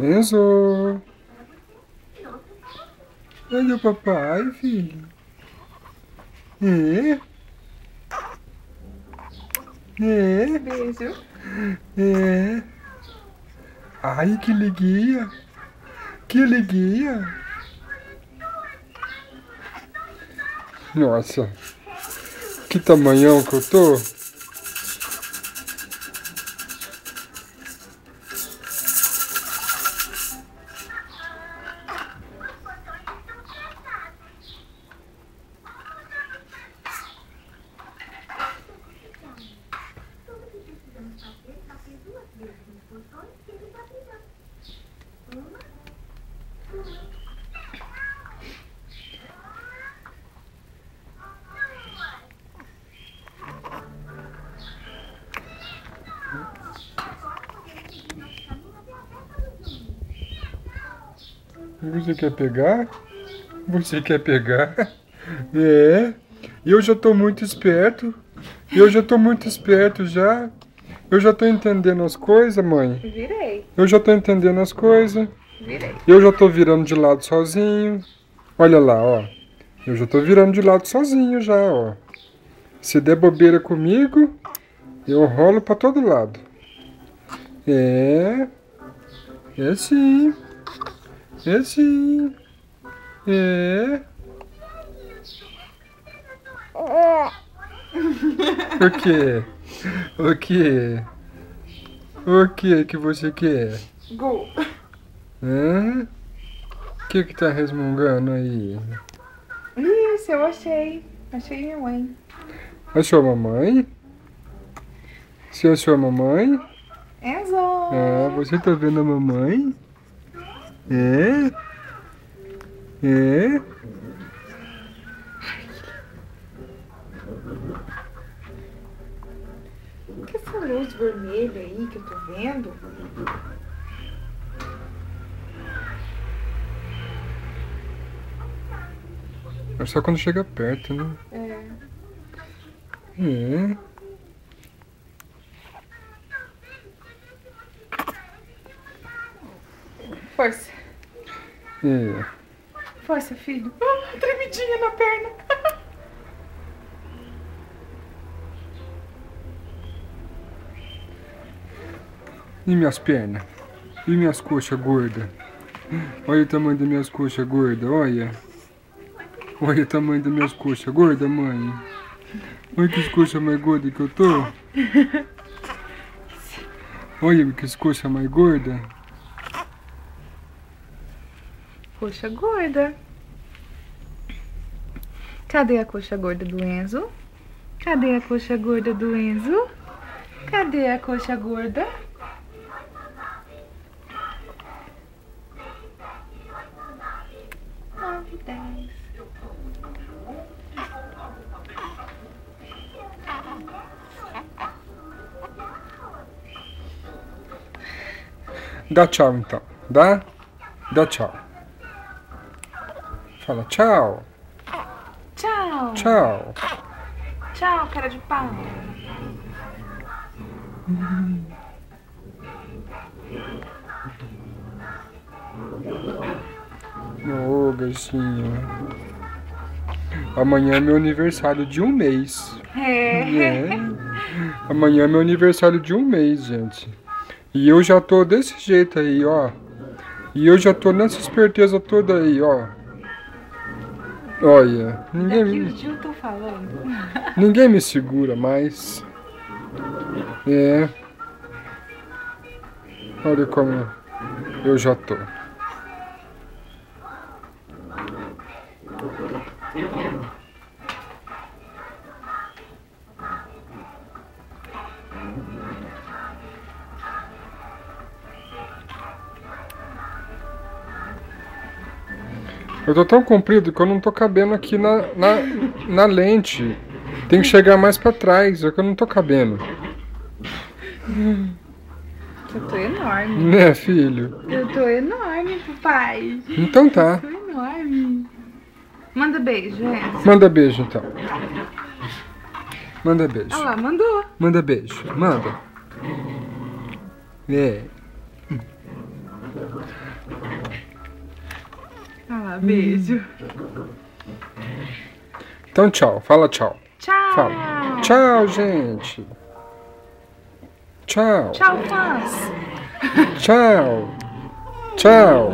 Enzo! Olha o papai, filho. É? É? Beijo. É? Ai, que liguinha! Que liguinha! Nossa! Que tamanhão que eu tô! Você quer pegar? Você quer pegar? É. Eu já tô muito esperto. Eu já tô muito esperto já. Eu já tô entendendo as coisas, mãe. Virei. Eu já tô entendendo as coisas. Virei. Eu já tô virando de lado sozinho. Olha lá, ó. Eu já tô virando de lado sozinho já, ó. Se der bobeira comigo, eu rolo pra todo lado. É. É sim. É sim. É. O quê? O quê? O que você quer? Gu. Hã? O que tá resmungando aí? Isso, eu achei. Achei minha mãe. A sua mamãe? Se é a sua mamãe? Enzo! Ah, você tá vendo a mamãe? É? É? O que é essa luz vermelha aí que eu tô vendo? É só quando chega perto, né? É. É. Força. É. Força, filho. Tremidinha na perna. E minhas pernas? E minhas coxas gordas? Olha o tamanho das minhas coxas gordas, olha. Olha o tamanho das minhas coxas gordas, mãe. Olha que coxas mais gordas que eu tô. Olha que coxas mais gordas. Coxa gorda. Cadê a coxa gorda do Enzo? Cadê a coxa gorda do Enzo? Cadê a coxa gorda? Nove, 10. Dá tchau então. Dá? Dá tchau. Fala tchau. Tchau. Tchau. Tchau, cara de pau. Ô, gatinho. Amanhã é meu aniversário de 1 mês. É. Amanhã é meu aniversário de 1 mês, gente. E eu já tô desse jeito aí, ó. E eu já tô nessa esperteza toda aí, ó. Olha, Daqui os dias eu tô falando. ninguém me segura mais. É. Olha como eu já tô. Eu tô tão comprido que eu não tô cabendo aqui na lente. Tem que chegar mais pra trás, é que eu não tô cabendo. Eu tô enorme. Né, filho? Eu tô enorme, papai. Então tá. Eu tô enorme. Manda beijo, Enzo. Manda beijo, então. Manda beijo. Olha lá, mandou. Manda beijo. Manda. É. Olha lá, beijo. Então tchau. Fala tchau. Tchau. Fala. Tchau, gente. Tchau. Tchau, fãs. Tchau. Tchau.